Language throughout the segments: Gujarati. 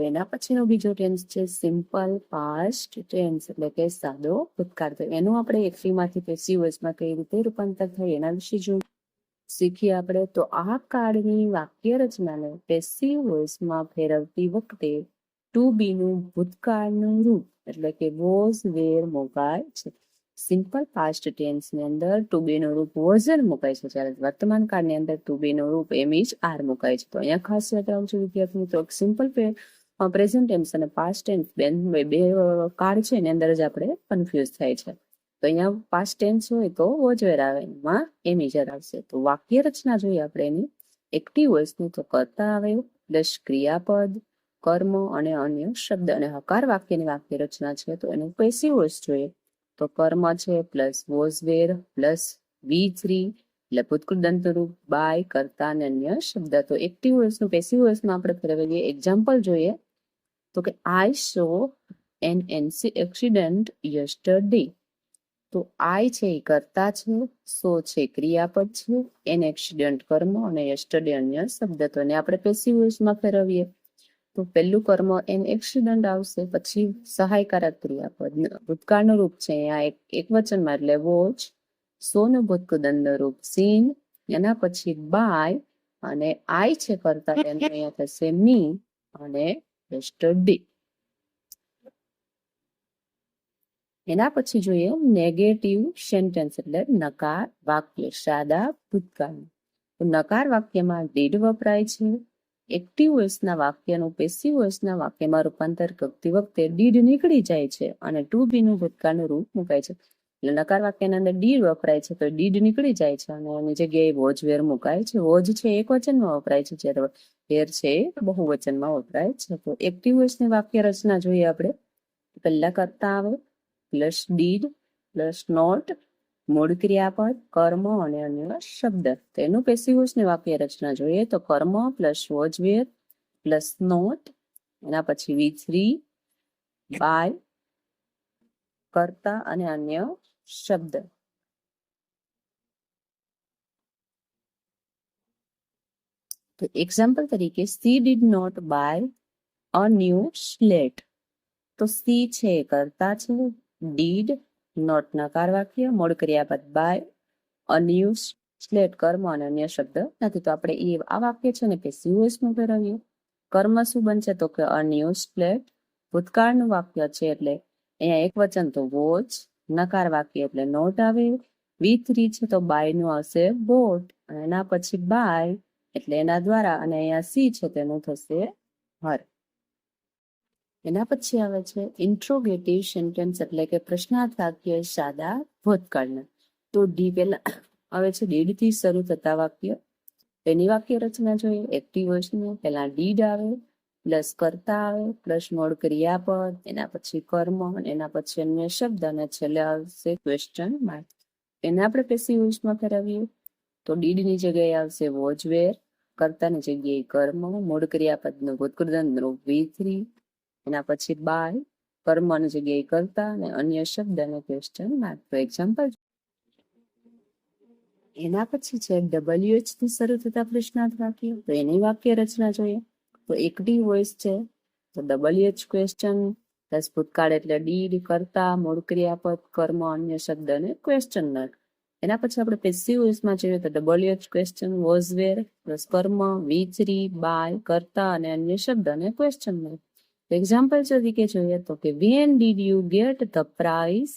તો એના પછીનો બીજો ટેન્સ છે સિમ્પલ પાસ્ટ ટેન્સ, એટલે કે સાદો ભૂતકાળ. તો એનું આપણે એક્ટિવમાંથી પેસિવ વોઇસમાં કઈ રીતે રૂપાંતર થાય એના વિશે શીખીએ આપણે. તો આ કાળની વાક્ય રચનાને પેસિવ વોઇસમાં ફેરવતી વખતે ટુ બી નું ભૂતકાળનું રૂપ એટલે કે વોઝ વેર મુકાય છે. સિમ્પલ પાસ્ટ ટેન્સ ની અંદર ટુ બી નું રૂપ વોઝ મુકાય છે, જ્યારે વર્તમાન કાળની અંદર ટુ બી નું રૂપ એમ ઇઝ આર મુકાય છે. તો અહીંયા ખાસ યાદ રાખજો વિદ્યાર્થી મિત્રો, સિમ્પલ પ્રેઝન્ટ ટેન્સ અને પાસ્ટ ટેન્સ બે કાળ છે એની અંદર જ આપણે કન્ફ્યુઝ થાય છે. તો અહીંયા પાસ્ટ ટેન્સ હોય તો વોઝ વેર આવે, એમાં એમ ઇઝ આર આવશે. તો વાક્ય રચના જોઈએ આપણે એની એક્ટિવ વોઇસની, તો કર્તા આવે પ્લસ ક્રિયાપદ, કર્મ અને અન્ય શબ્દ. અને હકાર વાક્યની વાક્ય રચના છે તો એનું પેસિવ વોઇસ જોઈએ, તો કર્મ છે plus was were plus V3 એટલે ભૂતકૃત દંતરૂપ બાય કર્તા અને અન્ય શબ્દ. તો એક્ટિવ વોઇસનું પેસિવ વોઇસમાં આપણે ફેરવીએ. એક્ઝામ્પલ જોઈએ તો કે આઈ સો એન એક્સિડન્ટ યસ્ટરડે. તો આઈ છે એ કર્તા છે, સો છે ક્રિયાપદ છે, એન એક્સિડન્ટ કર્મ અને યસ્ટરડે અન્ય શબ્દ. તો એને આપણે પેસિવ વોઇસમાં ફેરવીએ તો પહેલું કર્મ એન એક્સિડન્ટ આવશે, પછી સહાયકારક ક્રિયાપદ ભૂતકાળનું રૂપ છે અહીંયા એક વચનમાં એટલે વોચ, સો નું ભૂતકૃત રૂપ સીન, એના પછી બાય અને આઈ છે કરતા એનું અહીંયા થશે મી અને યસ્ટરડે. એના પછી જોઈએ નેગેટિવ સેન્ટેન્સ એટલે નકાર વાક્ય સાદા ભૂતકાળ. તો નકાર વાક્યમાં ડીડ વપરાય છે. એક્ટિવ વોઇસના વાક્યનું પેસિવ વોઇસના વાક્યમાં રૂપાંતર કરતી વખતે ડીડ નીકળી જાય છે અને ટુ બી નું ભૂતકાળનું રૂપ મુકાય છે. એટલે નકાર વાક્યના અંદર ડીડ વપરાય છે તો ડીડ નીકળી જાય છે અને એની જગ્યાએ વોજ વેર મુકાય છે. વોજ છે એક વચનમાં વપરાય છે, જ્યારે વેર છે બહુવચનમાં વપરાય છે. તો એક્ટિવ વોઇસની વાક્ય રચના જોઈએ આપણે. પહેલા કરતા આવે પ્લસ ડીડ પ્લસ નોટ, મૂળ ક્રિયાપદ, કર્મ અને અન્ય શબ્દ. તેનું પેસિવ વોઇસની વાક્ય રચના જોઈએ તો કર્મ plus was were plus not, એના પછી V3 બાય કર્તા અને અન્ય શબ્દ. તો એક્ઝામ્પલ તરીકે she did not buy a new slate. તો સી છે કર્તા છે, ડીડ નોટ નકાર વાક્ય, મૂળ ક્રિયાપદ બાય, અ ન્યૂ સ્લેટ કર્મ અને અન્ય શબ્દ નથી. તો આપણે આ વાક્ય છે ને પેસિવ વોઇસમાં ફેરવીએ. કર્મ શું બનશે તો કે અ ન્યૂ સ્લેટ, ભૂતકાળનું વાક્ય છે એટલે અહીંયા એક વચન તો વોચ, નકાર વાક્ય એટલે નોટ આવે, V3 છે તો બાય નું આવશે બોટ, અને એના પછી બાય એટલે એના દ્વારા, અને અહીંયા સી છે તેનું થશે હર. એના પછી આવે છે ઇન્ટ્રોગેટિવ સેન્ટેન્સ એટલે કે પ્રશ્નાર્થ વાક્ય સાદા ભૂતકાળના. તો ડી પેલા આવે છે ડીડ થી શરૂ થતા વાક્ય. તેની વાક્ય રચના જોઈએ. એક્ટિવ વોઇસમાં પહેલા ડીડ આવે પ્લસ કર્તા આવે પ્લસ મૂળ ક્રિયાપદ, એના પછી કર્મ, એના પછી અન્ય શબ્દ અને છેલ્લે આવશે ક્વેશ્ચન માર્ક. એને આપણે પેસિવ વોઇસમાં ફેરવીએ તો ડીડની જગ્યાએ આવશે વોઝ વેર, કર્તાની જગ્યાએ કર્મ, મૂળ ક્રિયાપદનું ભૂતકૃત V3, એના પછી બાય, કર્મની જગ્યાએ કરતા અને અન્ય શબ્દ અને ક્વેશ્ચન માર્ક. તો એક્ઝામ્પલ એના પછી છે WH થી શરૂ થતા પ્રશ્નાર્થ વાક્ય. તો એની વાક્ય રચના જોઈએ. તો એક્ટિવ વોઇસ છે તો WH ક્વેશ્ચન પ્લસ ભૂતકાળ એટલે ડીડ, કરતા, મૂળ ક્રિયાપદ, કર્મ, અન્ય શબ્દ અને ક્વેશ્ચન માર્ક. એના પછી આપણે પેસિવ વોઇસમાં જોઈએ તો WH question, was were plus કર્મ, V3 બાય, કરતા અને અન્ય શબ્દ અને ક્વેશ્ચન માર્ક. એક્ઝામ્પલ તરીકે જોઈએ તો કે when did you get the prize.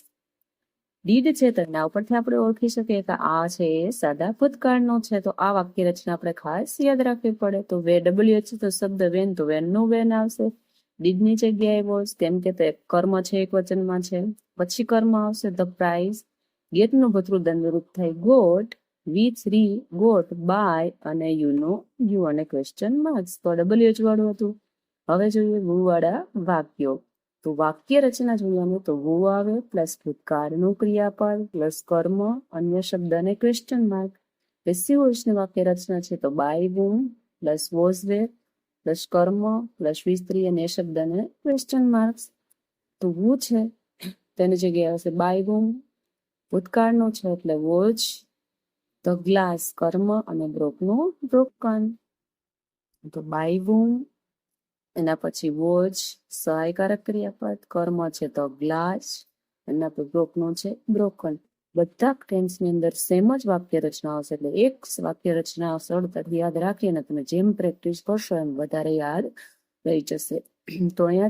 Did છે તો એના ઉપરથી આપણે ઓળખી શકીએ કે આ છે એ સાદા ભૂતકાળનો છે. તો આ વાક્ય રચના આપણે ખાસ યાદ રાખવી પડે. તો WH તો શબ્દ વેન, તો વેન નું વેન આવશે. ડીડની જગ્યાએ વોઝ, કેમ કે કર્મ છે એક વચનમાં છે, પછી કર્મ આવશે ધ પ્રાઇઝ, ગેટ નું ભૂતકૃત રૂપ થાય ગોટ, V3 ગોટ બાય અને યુ નો યુ અને ક્વેશ્ચન માર્ક્સ. તો WH વાળું હતું. હવે જોઈએ વુ વાળા વાક્યો. તો વાક્ય રચના જોવાનું તો વુ આવે પ્લસ ભૂતકાળનું ક્રિયાપદ પ્લસ કર્મ, અન્ય શબ્દ અને ક્વેશ્ચન માર્ક. પેસિવ વોઇસની વાક્ય રચના છે તો by whom plus was were plus કર્મ પ્લસ V3 અને શબ્દ અને ક્વેશ્ચન માર્ક્સ. તો વુ છે તેની જગ્યાએ આવશે બાય વુમ, ભૂતકાળનું છે એટલે વોચ, ધ ગ્લાસ કર્મ અને બ્રોકનું બ્રોકન. તો બાય વુમ એના પછી વોચ સહાયકારક ક્રિયાપદ, કર્મ છે તો ગ્લાસ, એના પછી બ્રોકનું છે બ્રોકન. બધા ટેન્સની અંદર સેમ જ વાક્ય રચના આવશે, એટલે એક વાક્ય રચના સરળતાથી યાદ રાખીને તમે જેમ પ્રેક્ટિસ કરશો એમ વધારે યાદ રહી જશે. તો અહીંયા